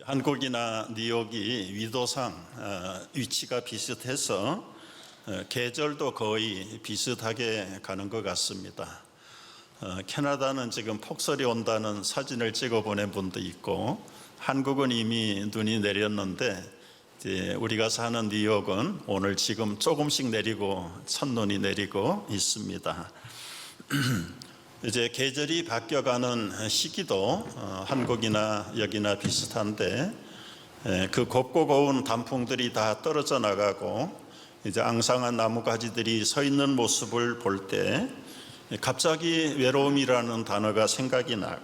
한국이나 뉴욕이 위도상 위치가 비슷해서 계절도 거의 비슷하게 가는 것 같습니다. 캐나다는 지금 폭설이 온다는 사진을 찍어 보낸 분도 있고, 한국은 이미 눈이 내렸는데 이제 우리가 사는 뉴욕은 오늘 지금 조금씩 내리고 첫눈이 내리고 있습니다. 이제 계절이 바뀌어가는 시기도 한국이나 여기나 비슷한데, 그 곱고 고운 단풍들이 다 떨어져 나가고 이제 앙상한 나무가지들이 서 있는 모습을 볼 때 갑자기 외로움이라는 단어가 생각이 나고,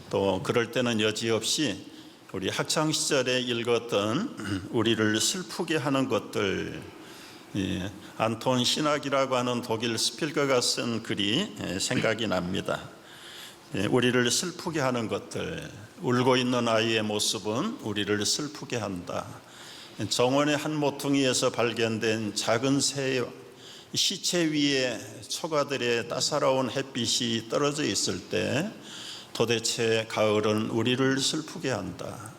또 그럴 때는 여지없이 우리 학창 시절에 읽었던 우리를 슬프게 하는 것들, 안톤 시낙이라고 하는 독일 스필거가 쓴 글이 생각이 납니다. 우리를 슬프게 하는 것들, 울고 있는 아이의 모습은 우리를 슬프게 한다. 정원의 한 모퉁이에서 발견된 작은 새 시체 위에 초가들의 따사로운 햇빛이 떨어져 있을 때 도대체 가을은 우리를 슬프게 한다.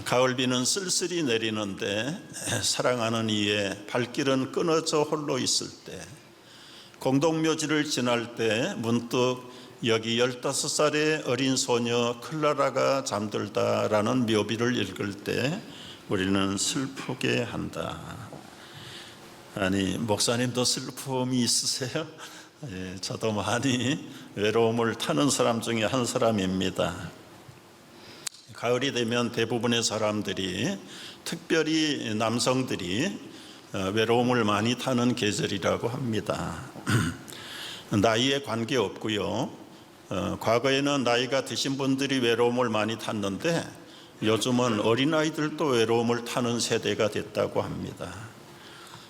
가을비는 쓸쓸히 내리는데 사랑하는 이의 발길은 끊어져 홀로 있을 때, 공동묘지를 지날 때 문득 여기 15살의 어린 소녀 클라라가 잠들다라는 묘비를 읽을 때 우리는 슬프게 한다. 아니, 목사님도 슬픔이 있으세요? 저도 많이 외로움을 타는 사람 중에 한 사람입니다. 가을이 되면 대부분의 사람들이, 특별히 남성들이 외로움을 많이 타는 계절이라고 합니다. 나이에 관계없고요. 과거에는 나이가 드신 분들이 외로움을 많이 탔는데 요즘은 어린아이들도 외로움을 타는 세대가 됐다고 합니다.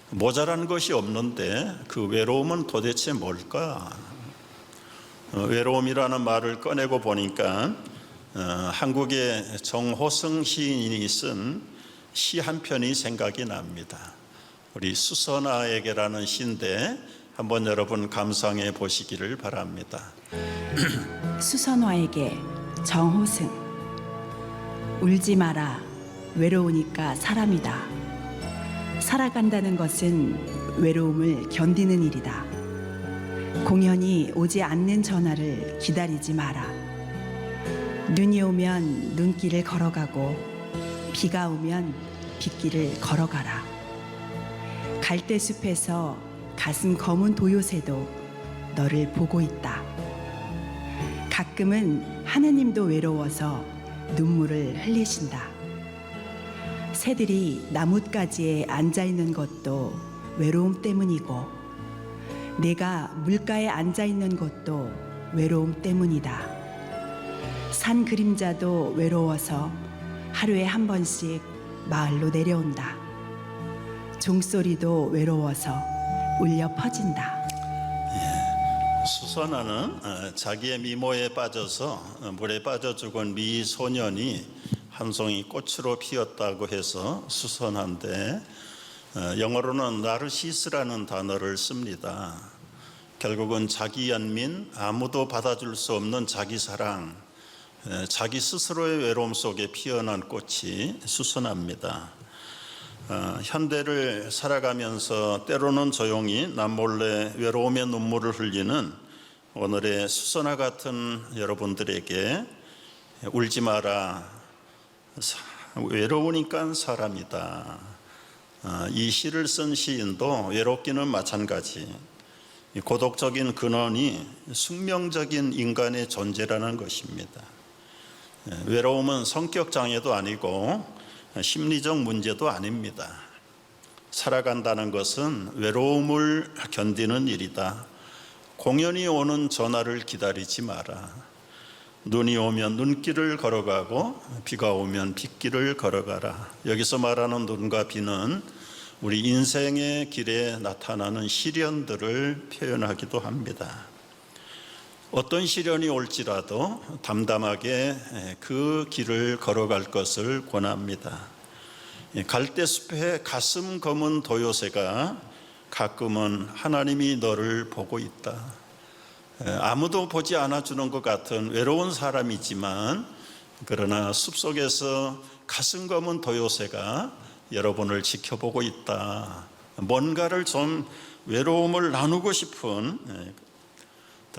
모자란 것이 없는데 그 외로움은 도대체 뭘까? 외로움이라는 말을 꺼내고 보니까 한국의 정호승 시인이 쓴 시 한 편이 생각이 납니다. 우리 수선아에게라는 시인데 한번 여러분 감상해 보시기를 바랍니다. 수선화에게, 정호승. 울지 마라, 외로우니까 사람이다. 살아간다는 것은 외로움을 견디는 일이다. 공연히 오지 않는 전화를 기다리지 마라. 눈이 오면 눈길을 걸어가고 비가 오면 빗길을 걸어가라. 갈대숲에서 가슴 검은 도요새도 너를 보고 있다. 가끔은 하느님도 외로워서 눈물을 흘리신다. 새들이 나뭇가지에 앉아있는 것도 외로움 때문이고, 내가 물가에 앉아있는 것도 외로움 때문이다. 산 그림자도 외로워서 하루에 한 번씩 마을로 내려온다. 종소리도 외로워서 울려 퍼진다. 수선화는 자기의 미모에 빠져서 물에 빠져 죽은 미 소년이 한 송이 꽃으로 피었다고 해서 수선화인데, 영어로는 나르시스라는 단어를 씁니다. 결국은 자기 연민, 아무도 받아줄 수 없는 자기 사랑, 자기 스스로의 외로움 속에 피어난 꽃이 수선화입니다. 현대를 살아가면서 때로는 조용히 남몰래 외로움의 눈물을 흘리는 오늘의 수선화 같은 여러분들에게 울지 마라, 외로우니까 사람이다. 이 시를 쓴 시인도 외롭기는 마찬가지, 고독적인 근원이 숙명적인 인간의 존재라는 것입니다. 외로움은 성격 장애도 아니고 심리적 문제도 아닙니다. 살아간다는 것은 외로움을 견디는 일이다. 공연히 오는 전화를 기다리지 마라. 눈이 오면 눈길을 걸어가고 비가 오면 빗길을 걸어가라. 여기서 말하는 눈과 비는 우리 인생의 길에 나타나는 시련들을 표현하기도 합니다. 어떤 시련이 올지라도 담담하게 그 길을 걸어갈 것을 권합니다. 갈대숲에 가슴 검은 도요새가 가끔은 하나님이 너를 보고 있다. 아무도 보지 않아주는 것 같은 외로운 사람이지만 그러나 숲속에서 가슴 검은 도요새가 여러분을 지켜보고 있다. 뭔가를 좀 외로움을 나누고 싶은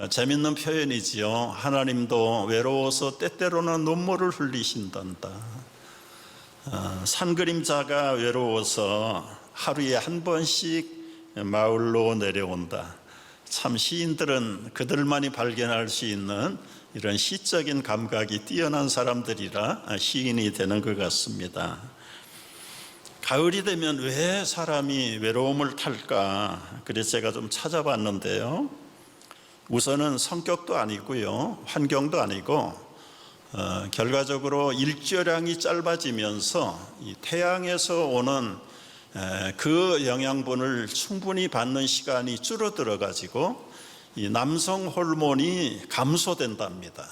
재밌는 표현이지요. 하나님도 외로워서 때때로는 눈물을 흘리신단다. 산 그림자가 외로워서 하루에 한 번씩 마을로 내려온다. 참 시인들은 그들만이 발견할 수 있는 이런 시적인 감각이 뛰어난 사람들이라 시인이 되는 것 같습니다. 가을이 되면 왜 사람이 외로움을 탈까? 그래서 제가 좀 찾아봤는데요. 우선은 성격도 아니고요, 환경도 아니고 결과적으로 일조량이 짧아지면서 이 태양에서 오는 그 영양분을 충분히 받는 시간이 줄어들어 가지고 이 남성 호르몬이 감소된답니다.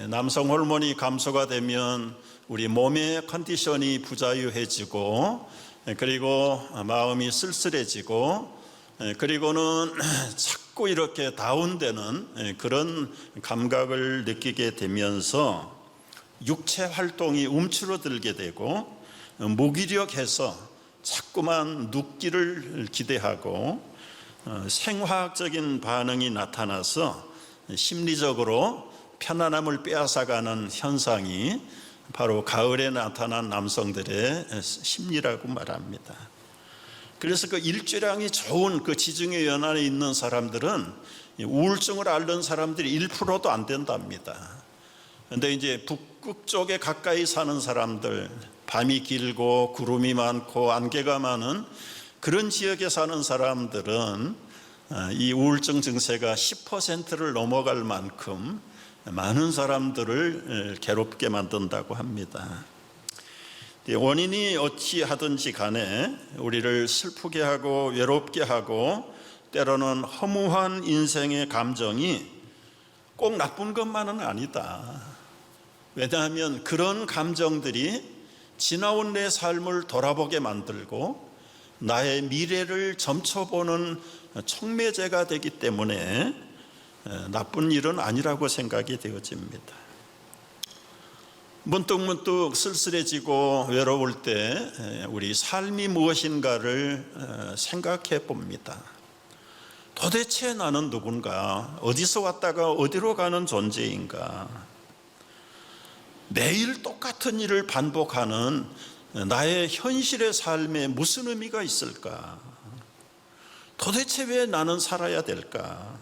남성 호르몬이 감소가 되면 우리 몸의 컨디션이 부자유해지고, 그리고 마음이 쓸쓸해지고, 그리고는 자꾸 이렇게 다운되는 그런 감각을 느끼게 되면서 육체 활동이 움츠러들게 되고, 무기력해서 자꾸만 눕기를 기대하고 생화학적인 반응이 나타나서 심리적으로 편안함을 빼앗아가는 현상이 바로 가을에 나타난 남성들의 심리라고 말합니다. 그래서 그 일조량이 좋은 그 지중해 연안에 있는 사람들은 우울증을 앓는 사람들이 1%도 안 된답니다. 그런데 이제 북극 쪽에 가까이 사는 사람들, 밤이 길고 구름이 많고 안개가 많은 그런 지역에 사는 사람들은 이 우울증 증세가 10%를 넘어갈 만큼 많은 사람들을 괴롭게 만든다고 합니다. 원인이 어찌하든지 간에 우리를 슬프게 하고 외롭게 하고 때로는 허무한 인생의 감정이 꼭 나쁜 것만은 아니다. 왜냐하면 그런 감정들이 지나온 내 삶을 돌아보게 만들고 나의 미래를 점쳐보는 촉매제가 되기 때문에 나쁜 일은 아니라고 생각이 되어집니다. 문득문득 쓸쓸해지고 외로울 때 우리 삶이 무엇인가를 생각해 봅니다. 도대체 나는 누군가? 어디서 왔다가 어디로 가는 존재인가? 매일 똑같은 일을 반복하는 나의 현실의 삶에 무슨 의미가 있을까? 도대체 왜 나는 살아야 될까?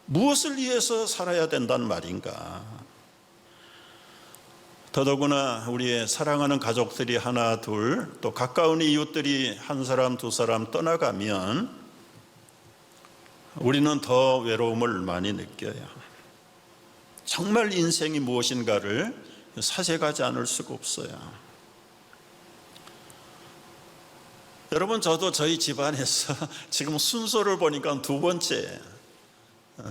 무엇을 위해서 살아야 된단 말인가? 더더구나 우리의 사랑하는 가족들이 하나 둘, 또 가까운 이웃들이 한 사람 두 사람 떠나가면 우리는 더 외로움을 많이 느껴요. 정말 인생이 무엇인가를 사색하지 않을 수가 없어요. 여러분, 저도 저희 집안에서 지금 순서를 보니까 두 번째,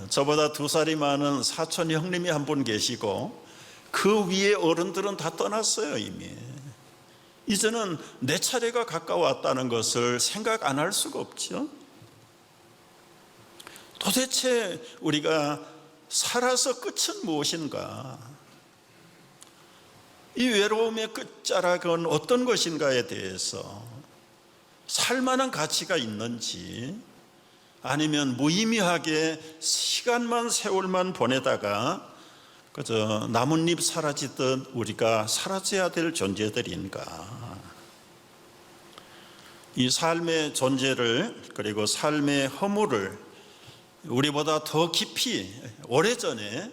저보다 2살이 많은 사촌 형님이 한 분 계시고 그 위에 어른들은 다 떠났어요. 이미 이제는 내 차례가 가까웠다는 것을 생각 안 할 수가 없죠. 도대체 우리가 살아서 끝은 무엇인가? 이 외로움의 끝자락은 어떤 것인가에 대해서 살만한 가치가 있는지, 아니면 무의미하게 시간만 세월만 보내다가 그저 나뭇잎 사라지듯 우리가 사라져야 될 존재들인가? 이 삶의 존재를, 그리고 삶의 허물을 우리보다 더 깊이 오래전에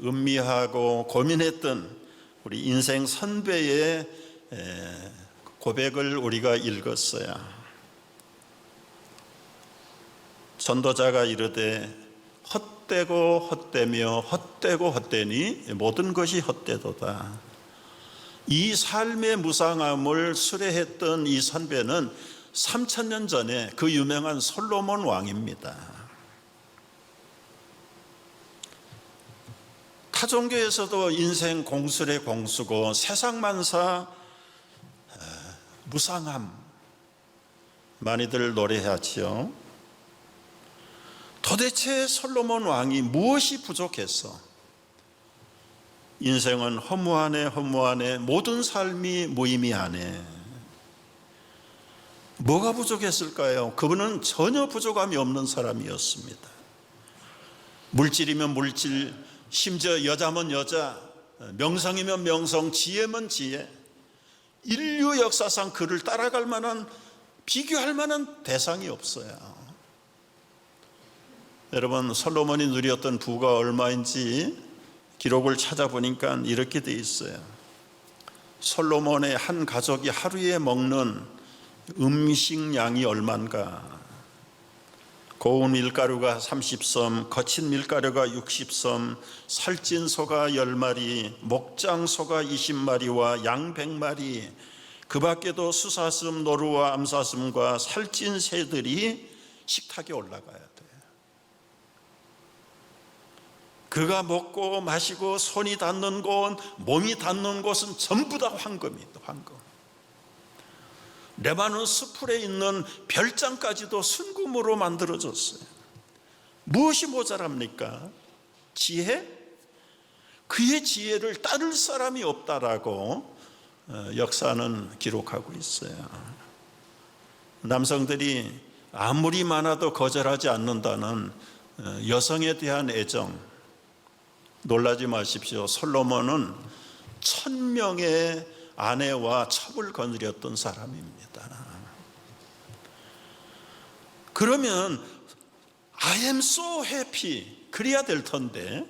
음미하고 고민했던 우리 인생 선배의 고백을 우리가 읽었어요. 전도자가 이르되 헛되고 헛되며 헛되고 헛되니 모든 것이 헛되도다. 이 삶의 무상함을 수레했던 이 선배는 3000년 전에 그 유명한 솔로몬 왕입니다. 타종교에서도 인생 공술의 공수고 세상만사 무상함 많이들 노래하지요. 도대체 솔로몬 왕이 무엇이 부족해서 인생은 허무하네 모든 삶이 무의미하네. 뭐가 부족했을까요? 그분은 전혀 부족함이 없는 사람이었습니다. 물질이면 물질, 심지어 여자면 여자, 명성이면 명성, 지혜면 지혜, 인류 역사상 그를 따라갈 만한, 비교할 만한 대상이 없어요. 여러분, 솔로몬이 누렸던 부가 얼마인지 기록을 찾아보니까 이렇게 돼 있어요. 솔로몬의 한 가족이 하루에 먹는 음식량이 얼마인가? 고운 밀가루가 30섬, 거친 밀가루가 60섬, 살찐 소가 10마리, 목장 소가 20마리와 양 100마리, 그 밖에도 수사슴, 노루와 암사슴과 살찐 새들이 식탁에 올라가야 돼요. 그가 먹고 마시고 손이 닿는 곳, 몸이 닿는 곳은 전부 다 황금이다, 황금. 레바논 수풀에 있는 별장까지도 순금으로 만들어졌어요. 무엇이 모자랍니까? 지혜? 그의 지혜를 따를 사람이 없다라고 역사는 기록하고 있어요. 남성들이 아무리 많아도 거절하지 않는다는 여성에 대한 애정, 놀라지 마십시오. 솔로몬은 1000명의 아내와 첩을 거느렸던 사람입니다. 그러면 I am so happy 그래야 될 텐데,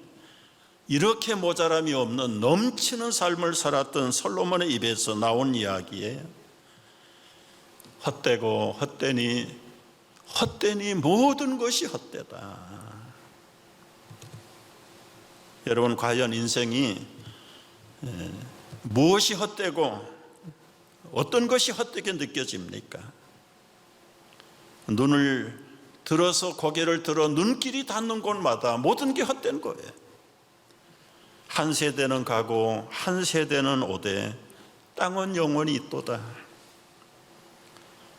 이렇게 모자람이 없는 넘치는 삶을 살았던 솔로몬의 입에서 나온 이야기에 헛되고 헛되니 모든 것이 헛되다. 여러분, 과연 인생이 무엇이 헛되고 어떤 것이 헛되게 느껴집니까? 눈을 들어서 고개를 들어 눈길이 닿는 곳마다 모든 게 헛된 거예요. 한 세대는 가고 한 세대는 오되 땅은 영원히 있도다.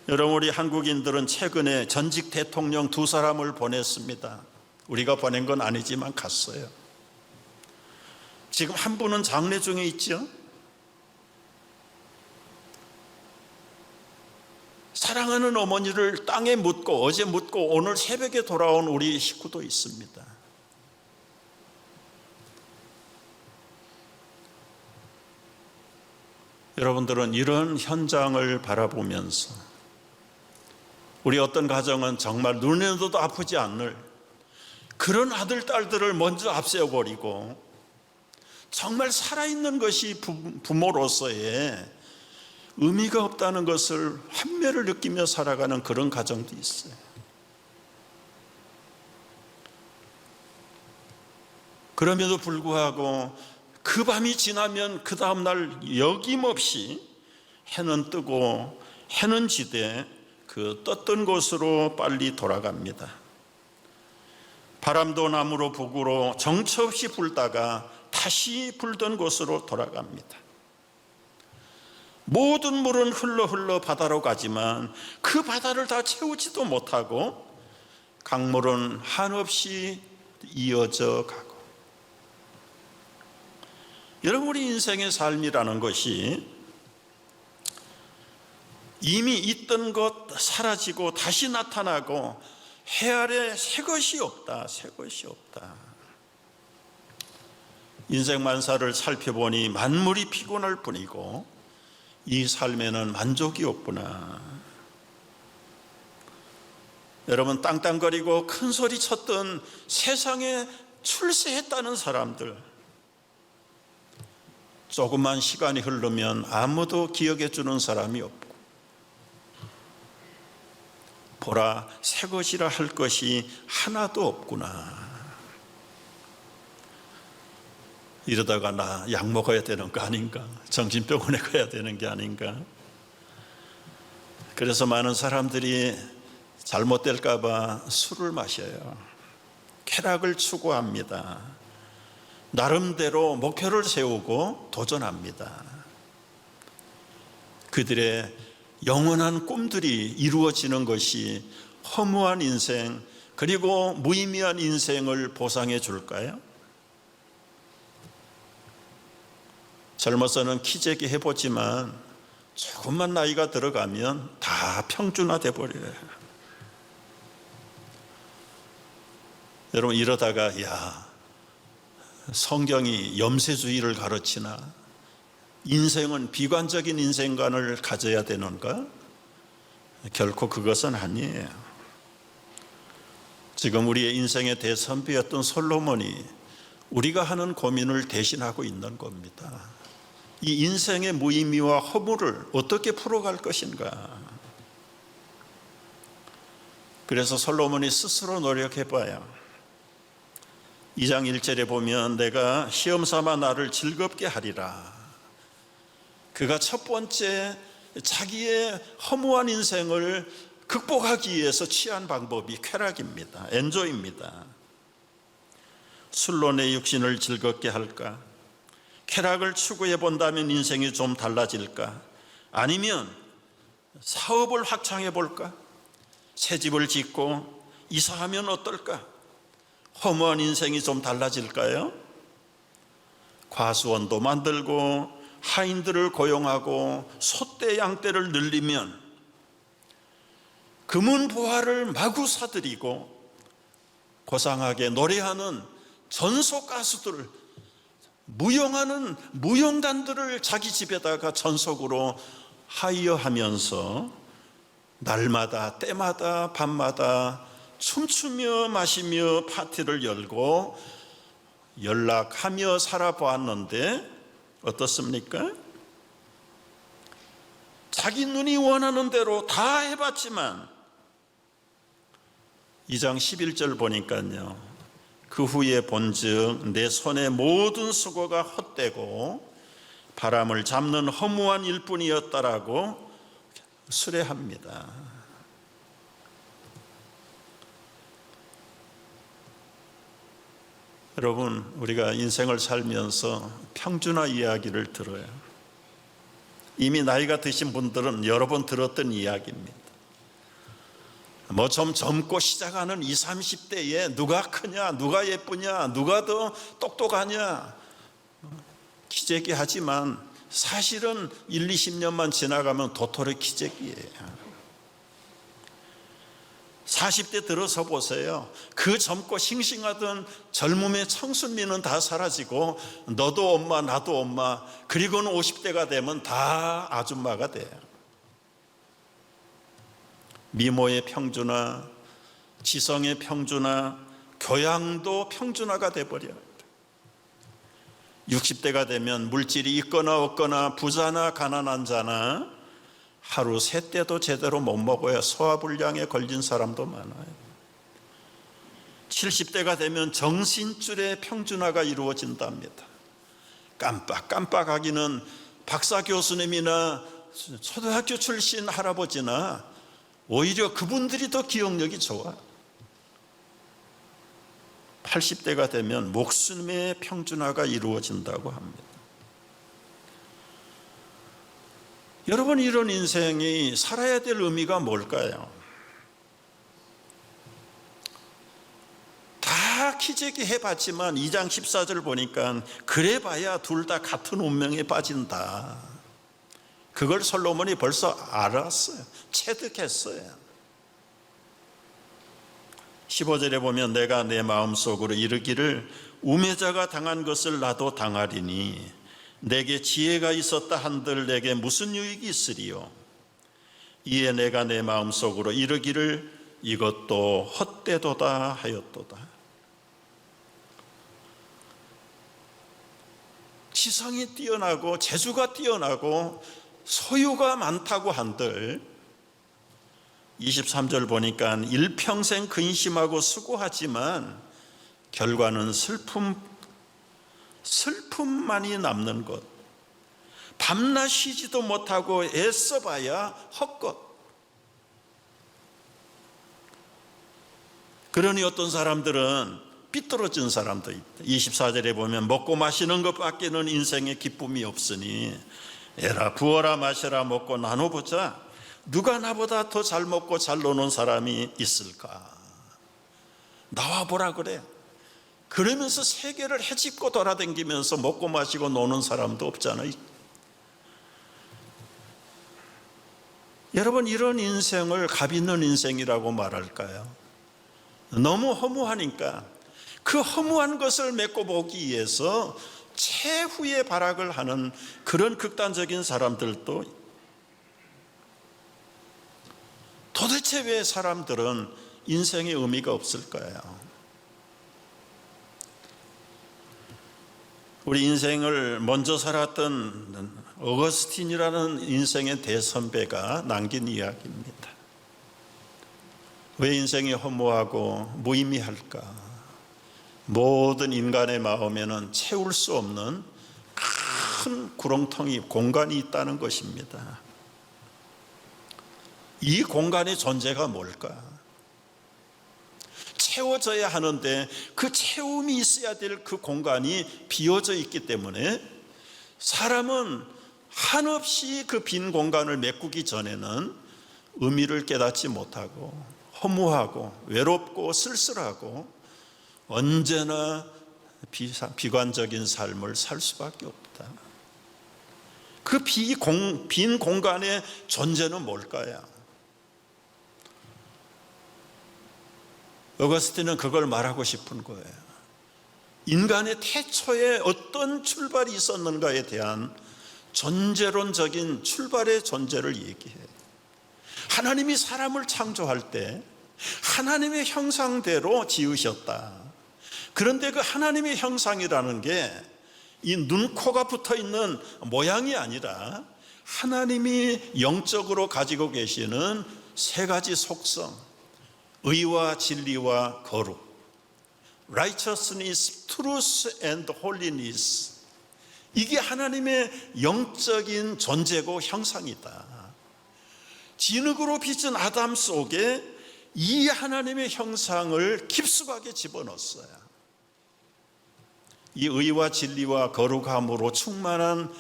여러분, 우리 한국인들은 최근에 전직 대통령 2사람을 보냈습니다. 우리가 보낸 건 아니지만 갔어요. 지금 한 분은 장례 중에 있죠. 사랑하는 어머니를 땅에 묻고 어제 묻고 오늘 새벽에 돌아온 우리 식구도 있습니다. 여러분들은 이런 현장을 바라보면서 우리 어떤 가정은 정말 눈에도 아프지 않을 그런 아들, 딸들을 먼저 앞세워버리고 정말 살아있는 것이 부모로서의 의미가 없다는 것을 환멸을 느끼며 살아가는 그런 가정도 있어요. 그럼에도 불구하고 그 밤이 지나면 그 다음날 여김없이 해는 뜨고 해는 지되 그 떴던 곳으로 빨리 돌아갑니다. 바람도 남으로 북으로 정처 없이 불다가 다시 불던 곳으로 돌아갑니다. 모든 물은 흘러 바다로 가지만 그 바다를 다 채우지도 못하고 강물은 한없이 이어져 가고. 여러분, 우리 인생의 삶이라는 것이 이미 있던 것 사라지고 다시 나타나고 해 아래 새 것이 없다, 새 것이 없다. 인생 만사를 살펴보니 만물이 피곤할 뿐이고 이 삶에는 만족이 없구나. 여러분, 땅땅거리고 큰 소리 쳤던 세상에 출세했다는 사람들, 조금만 시간이 흐르면 아무도 기억해 주는 사람이 없고, 보라, 새 것이라 할 것이 하나도 없구나. 이러다가 나 약 먹어야 되는 거 아닌가? 정신병원에 가야 되는 게 아닌가? 그래서 많은 사람들이 잘못될까 봐 술을 마셔요. 쾌락을 추구합니다. 나름대로 목표를 세우고 도전합니다. 그들의 영원한 꿈들이 이루어지는 것이 허무한 인생, 그리고 무의미한 인생을 보상해 줄까요? 젊어서는 키재기 해보지만 조금만 나이가 들어가면 다 평준화돼 버려요. 여러분, 이러다가 성경이 염세주의를 가르치나, 인생은 비관적인 인생관을 가져야 되는가? 결코 그것은 아니에요. 지금 우리의 인생의 대선배였던 솔로몬이 우리가 하는 고민을 대신하고 있는 겁니다. 이 인생의 무의미와 허물을 어떻게 풀어갈 것인가? 그래서 솔로몬이 스스로 노력해봐요. 2장 1절에 보면 내가 시험 삼아 나를 즐겁게 하리라. 그가 첫 번째 자기의 허무한 인생을 극복하기 위해서 취한 방법이 쾌락입니다. 엔조이입니다. 술로 내 육신을 즐겁게 할까? 쾌락을 추구해 본다면 인생이 좀 달라질까? 아니면 사업을 확장해 볼까? 새 집을 짓고 이사하면 어떨까? 허무한 인생이 좀 달라질까요? 과수원도 만들고 하인들을 고용하고 소떼 양떼를 늘리면 금은 보화를 마구 사들이고 고상하게 노래하는 전속 가수들, 무용하는 무용단들을 자기 집에다가 전속으로 하이어하면서 날마다 때마다 밤마다 춤추며 마시며 파티를 열고 연락하며 살아보았는데 어떻습니까? 자기 눈이 원하는 대로 다 해봤지만 2장 11절 보니까요, 그 후에 본즉 내 손의 모든 수고가 헛되고 바람을 잡는 허무한 일뿐이었다라고 수레합니다. 여러분, 우리가 인생을 살면서 평준화 이야기를 들어요. 이미 나이가 드신 분들은 여러 번 들었던 이야기입니다. 뭐 좀 젊고 시작하는 20, 30대에 누가 크냐, 누가 예쁘냐, 누가 더 똑똑하냐, 기재기 하지만 사실은 1, 20년만 지나가면 도토리 기재기예요. 40대 들어서 보세요. 그 젊고 싱싱하던 젊음의 청순미는 다 사라지고 너도 엄마 나도 엄마, 그리고는 50대가 되면 다 아줌마가 돼요. 미모의 평준화, 지성의 평준화, 교양도 평준화가 돼버려요. 60대가 되면 물질이 있거나 없거나 부자나 가난한 자나 하루 세 때도 제대로 못 먹어야 소화불량에 걸린 사람도 많아요. 70대가 되면 정신줄의 평준화가 이루어진답니다. 깜빡하기는 박사 교수님이나 초등학교 출신 할아버지나 오히려 그분들이 더 기억력이 좋아. 80대가 되면 목숨의 평준화가 이루어진다고 합니다. 여러분, 이런 인생이 살아야 될 의미가 뭘까요? 다 기재기 해봤지만 2장 14절 보니까 그래봐야 둘 다 같은 운명에 빠진다. 그걸 솔로몬이 벌써 알았어요. 체득했어요. 15절에 보면 내가 내 마음속으로 이르기를 우매자가 당한 것을 나도 당하리니 내게 지혜가 있었다 한들 내게 무슨 유익이 있으리요. 이에 내가 내 마음속으로 이르기를 이것도 헛되도다 하였도다. 지성이 뛰어나고 재주가 뛰어나고 소유가 많다고 한들 23절 보니까 일평생 근심하고 수고하지만 결과는 슬픔만이 남는 것, 밤낮 쉬지도 못하고 애써봐야 헛것. 그러니 어떤 사람들은 삐뚤어진 사람도 있다. 24절에 보면 먹고 마시는 것밖에는 인생에 기쁨이 없으니 에라 부어라 마셔라 먹고 나눠보자. 누가 나보다 더 잘 먹고 잘 노는 사람이 있을까? 나와보라 그래. 그러면서 세계를 헤집고 돌아다니면서 먹고 마시고 노는 사람도 없잖아요. 여러분, 이런 인생을 값 있는 인생이라고 말할까요? 너무 허무하니까 그 허무한 것을 메꿔 보기 위해서 최후의 발악을 하는 그런 극단적인 사람들도, 도대체 왜 사람들은 인생의 의미가 없을까요? 우리 인생을 먼저 살았던 어거스틴이라는 인생의 대선배가 남긴 이야기입니다. 왜 인생이 허무하고 무의미할까? 모든 인간의 마음에는 채울 수 없는 큰 구렁텅이, 공간이 있다는 것입니다. 이 공간의 존재가 뭘까? 채워져야 하는데 그 채움이 있어야 될 그 공간이 비어져 있기 때문에 사람은 한없이 그 빈 공간을 메꾸기 전에는 의미를 깨닫지 못하고 허무하고 외롭고 쓸쓸하고 언제나 비관적인 삶을 살 수밖에 없다. 그 빈 공간의 존재는 뭘까요? 어거스틴은 그걸 말하고 싶은 거예요. 인간의 태초에 어떤 출발이 있었는가에 대한 존재론적인 출발의 존재를 얘기해요. 하나님이 사람을 창조할 때 하나님의 형상대로 지으셨다. 그런데 그 하나님의 형상이라는 게 이 눈, 코가 붙어 있는 모양이 아니라 하나님이 영적으로 가지고 계시는 세 가지 속성, 의와 진리와 거룩, righteousness, truth and holiness, 이게 하나님의 영적인 존재고 형상이다. 진흙으로 빚은 아담 속에 이 하나님의 형상을 깊숙하게 집어넣었어요. 이 의와 진리와 거룩함으로 충만한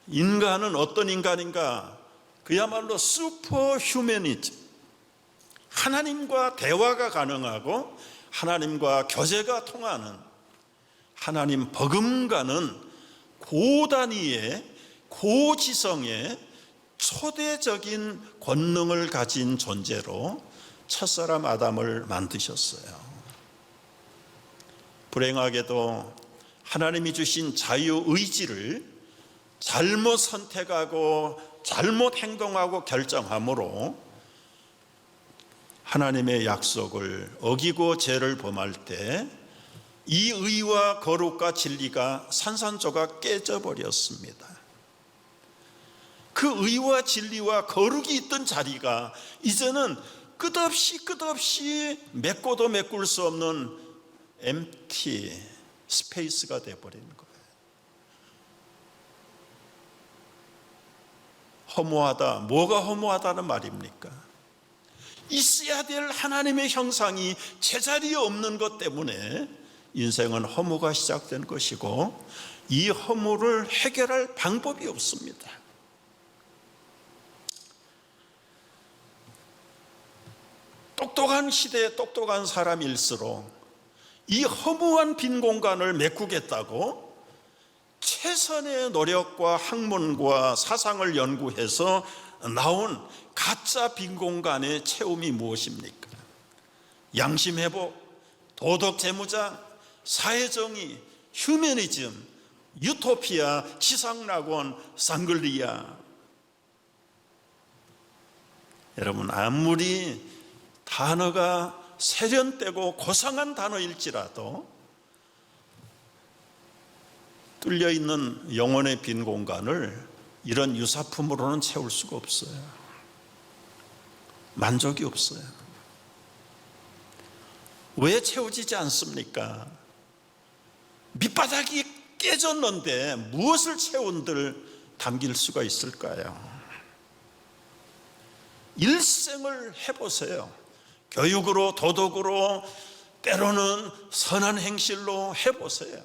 인간은 어떤 인간인가? 그야말로 슈퍼 휴머니즘, 하나님과 대화가 가능하고 하나님과 교제가 통하는, 하나님 버금가는 고단위의 고지성의 초대적인 권능을 가진 존재로 첫사람 아담을 만드셨어요. 불행하게도 하나님이 주신 자유의지를 잘못 선택하고 잘못 행동하고 결정함으로 하나님의 약속을 어기고 죄를 범할 때 이 의와 거룩과 진리가 산산조각 깨져버렸습니다. 그 의와 진리와 거룩이 있던 자리가 이제는 끝없이 메꿔도 메꿀 수 없는 empty 스페이스가 되어버린 거예요. 허무하다. 뭐가 허무하다는 말입니까? 있어야 될 하나님의 형상이 제자리에 없는 것 때문에 인생은 허무가 시작된 것이고, 이 허무를 해결할 방법이 없습니다. 똑똑한 시대에 똑똑한 사람일수록 이 허무한 빈 공간을 메꾸겠다고 최선의 노력과 학문과 사상을 연구해서 나온 가짜 빈 공간의 채움이 무엇입니까? 양심회복, 도덕재무장, 사회정의, 휴머니즘, 유토피아, 지상낙원, 샹글리아. 여러분, 아무리 단어가 세련되고 고상한 단어일지라도 뚫려있는 영혼의 빈 공간을 이런 유사품으로는 채울 수가 없어요. 만족이 없어요. 왜 채워지지 않습니까? 밑바닥이 깨졌는데 무엇을 채운들 담길 수가 있을까요? 일생을 해보세요. 교육으로, 도덕으로, 때로는 선한 행실로 해보세요.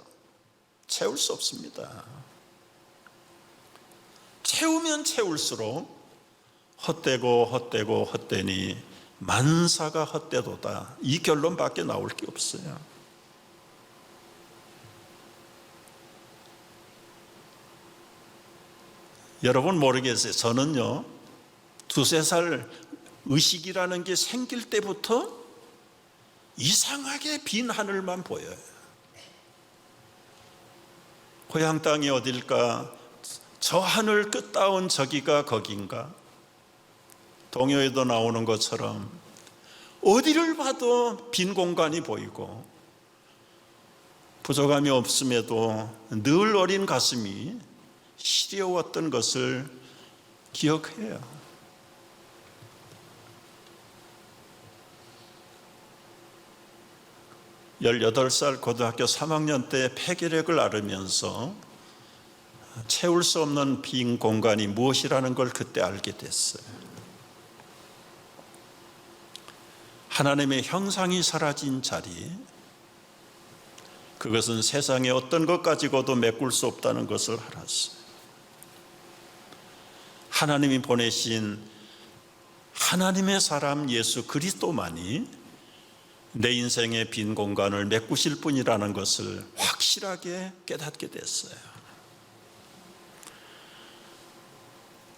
채울 수 없습니다. 채우면 채울수록 헛되고 헛되니 만사가 헛되도다, 이 결론밖에 나올 게 없어요. 여러분 모르겠어요. 저는요, 2~3살 의식이라는 게 생길 때부터 이상하게 빈 하늘만 보여요. 고향 땅이 어딜까? 저 하늘 끝다운 저기가 거긴가? 동요에도 나오는 것처럼 어디를 봐도 빈 공간이 보이고 부족함이 없음에도 늘 어린 가슴이 시려웠던 것을 기억해요. (18살) 고등학교 3학년 때 폐결핵을 앓으면서 채울 수 없는 빈 공간이 무엇이라는 걸 그때 알게 됐어요. 하나님의 형상이 사라진 자리, 그것은 세상의 어떤 것 가지고도 메꿀 수 없다는 것을 알았어요. 하나님이 보내신 하나님의 사람 예수 그리스도만이 내 인생의 빈 공간을 메꾸실 분이라는 것을 확실하게 깨닫게 됐어요.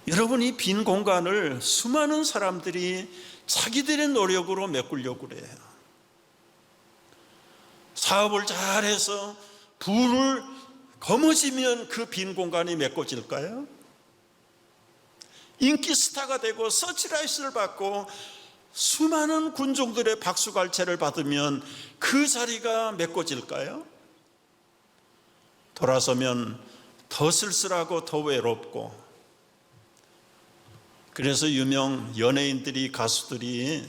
여러분, 이 빈 공간을 수많은 사람들이 자기들의 노력으로 메꾸려고 그래요. 사업을 잘해서 부를 거머쥐면 그 빈 공간이 메꿔질까요? 인기 스타가 되고 서치라이트를 받고 수많은 군중들의 박수갈채를 받으면 그 자리가 메꿔질까요? 돌아서면 더 쓸쓸하고 더 외롭고, 그래서 유명 연예인들이, 가수들이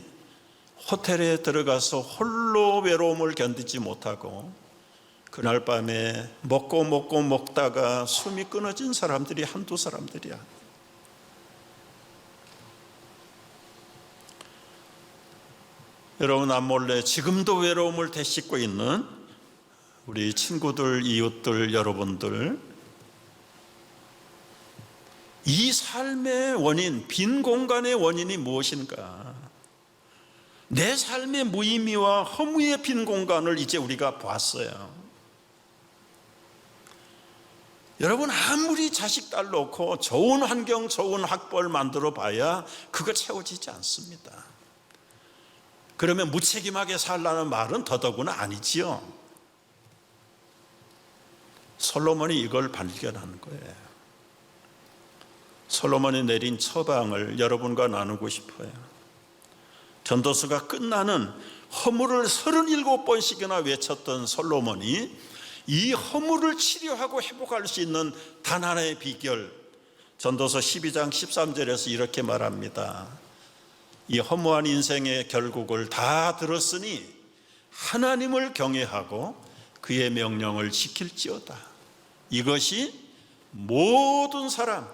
호텔에 들어가서 홀로 외로움을 견디지 못하고 그날 밤에 먹다가 숨이 끊어진 사람들이 한두 사람들이야. 여러분, 남몰래 지금도 외로움을 되씹고 있는 우리 친구들, 이웃들, 여러분들, 이 삶의 원인, 빈 공간의 원인이 무엇인가? 내 삶의 무의미와 허무의 빈 공간을 이제 우리가 보았어요. 여러분, 아무리 자식 딸 놓고 좋은 환경, 좋은 학벌 만들어 봐야 그거 채워지지 않습니다. 그러면 무책임하게 살라는 말은 더더구나 아니지요. 솔로몬이 이걸 발견하는 거예요. 솔로몬이 내린 처방을 여러분과 나누고 싶어요. 전도서가 끝나는 허물을 37번씩이나 외쳤던 솔로몬이 이 허물을 치료하고 회복할 수 있는 단 하나의 비결, 전도서 12장 13절에서 이렇게 말합니다. 이 허무한 인생의 결국을 다 들었으니 하나님을 경외하고 그의 명령을 지킬지어다. 이것이 모든 사람,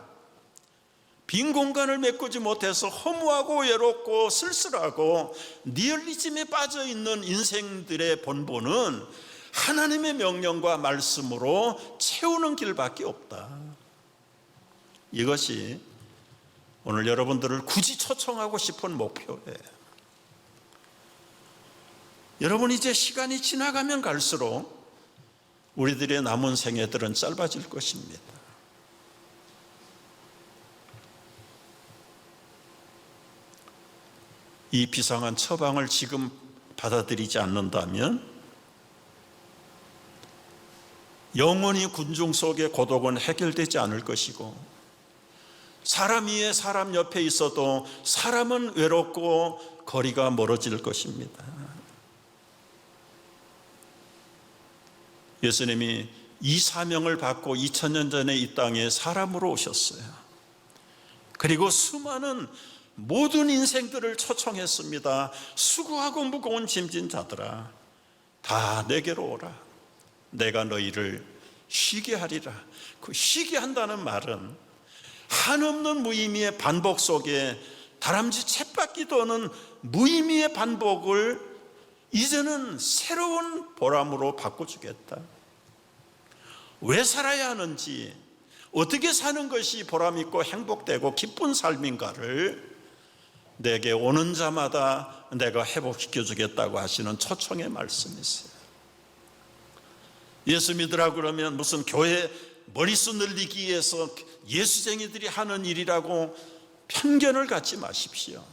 빈 공간을 메꾸지 못해서 허무하고 외롭고 쓸쓸하고 니얼리즘에 빠져있는 인생들의 본보는 하나님의 명령과 말씀으로 채우는 길밖에 없다. 이것이 오늘 여러분들을 굳이 초청하고 싶은 목표예요. 여러분, 이제 시간이 지나가면 갈수록 우리들의 남은 생애들은 짧아질 것입니다. 이 비상한 처방을 지금 받아들이지 않는다면 영원히 군중 속의 고독은 해결되지 않을 것이고, 사람 위에 사람 옆에 있어도 사람은 외롭고 거리가 멀어질 것입니다. 예수님이 이 사명을 받고 2000년 전에 이 땅에 사람으로 오셨어요. 그리고 수많은 모든 인생들을 초청했습니다. 수고하고 무거운 짐진 자들아, 다 내게로 오라. 내가 너희를 쉬게 하리라. 그 쉬게 한다는 말은 한없는 무의미의 반복 속에 다람쥐 쳇바퀴 도는 무의미의 반복을 이제는 새로운 보람으로 바꿔주겠다. 왜 살아야 하는지, 어떻게 사는 것이 보람있고 행복되고 기쁜 삶인가를 내게 오는 자마다 내가 회복시켜 주겠다고 하시는 초청의 말씀이세요. 예수 믿으라 그러면 무슨 교회 머릿수 늘리기 위해서 예수쟁이들이 하는 일이라고 편견을 갖지 마십시오.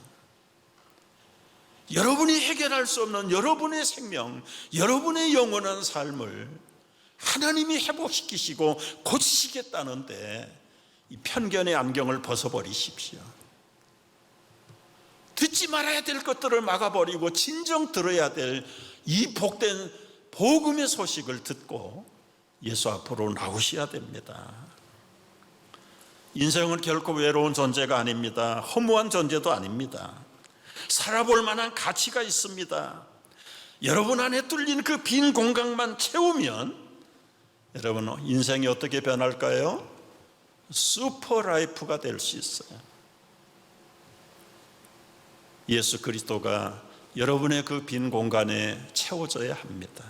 여러분이 해결할 수 없는 여러분의 생명, 여러분의 영원한 삶을 하나님이 회복시키시고 고치시겠다는데 이 편견의 안경을 벗어버리십시오. 듣지 말아야 될 것들을 막아버리고 진정 들어야 될 이 복된 복음의 소식을 듣고 예수 앞으로 나오셔야 됩니다. 인생은 결코 외로운 존재가 아닙니다. 허무한 존재도 아닙니다. 살아볼 만한 가치가 있습니다. 여러분 안에 뚫린 그 빈 공간만 채우면 여러분 인생이 어떻게 변할까요? 슈퍼 라이프가 될 수 있어요. 예수 그리스도가 여러분의 그 빈 공간에 채워져야 합니다.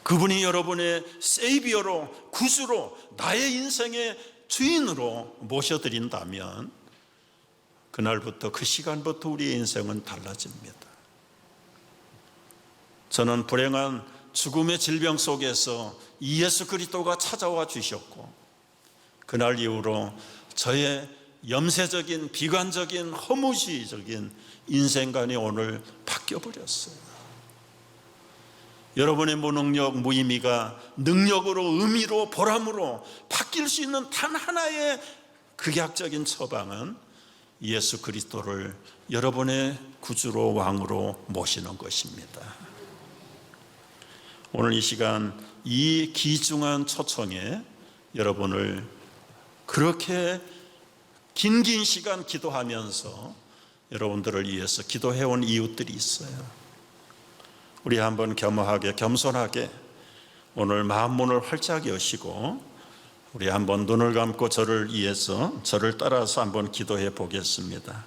그분이 여러분의 세이비어로, 구주로, 나의 인생의 주인으로 모셔드린다면 그날부터, 그 시간부터 우리의 인생은 달라집니다. 저는 불행한 죽음의 질병 속에서 이 예수 그리스도가 찾아와 주셨고 그날 이후로 저의 염세적인, 비관적인, 허무주의적인 인생관이 오늘 바뀌어버렸어요. 여러분의 무능력, 무의미가 능력으로, 의미로, 보람으로 바뀔 수 있는 단 하나의 극약적인 처방은 예수 그리스도를 여러분의 구주로, 왕으로 모시는 것입니다. 오늘 이 시간 이 귀중한 초청에 여러분을 그렇게 긴 시간 기도하면서 여러분들을 위해서 기도해온 이유들이 있어요. 우리 한번 겸허하게, 겸손하게 오늘 마음문을 활짝 여시고 우리 한번 눈을 감고 저를 위해서, 저를 따라서 한번 기도해 보겠습니다.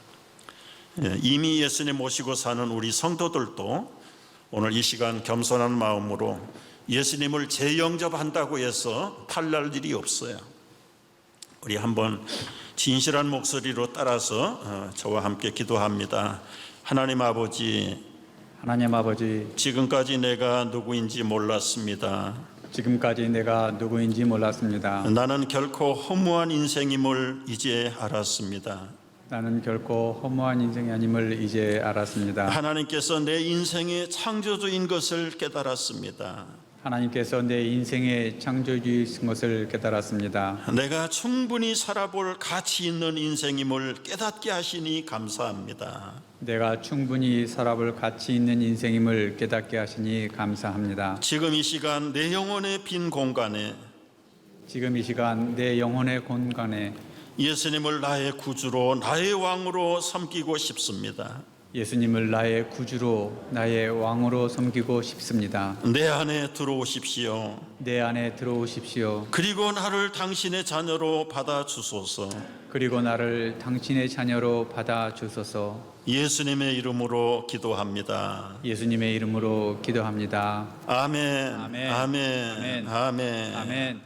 이미 예수님 모시고 사는 우리 성도들도 오늘 이 시간 겸손한 마음으로 예수님을 재영접한다고 해서 탈날 일이 없어요. 우리 한번 진실한 목소리로 따라서 저와 함께 기도합니다. 하나님 아버지, 지금까지 내가 누구인지 몰랐습니다. 나는 결코 허무한 인생임을 이제 알았습니다. 하나님께서 내 인생의 창조주인 것을 깨달았습니다. 내가 충분히 살아볼 가치 있는 인생임을 깨닫게 하시니 감사합니다. 지금 이 시간 내 영혼의 빈 공간에 예수님을 나의 구주로, 나의 왕으로 섬기고 싶습니다. 내 안에 들어오십시오. 그리고 나를 당신의 자녀로 받아 주소서. 예수님의 이름으로 기도합니다. 아멘. 아멘. 아멘. 아멘.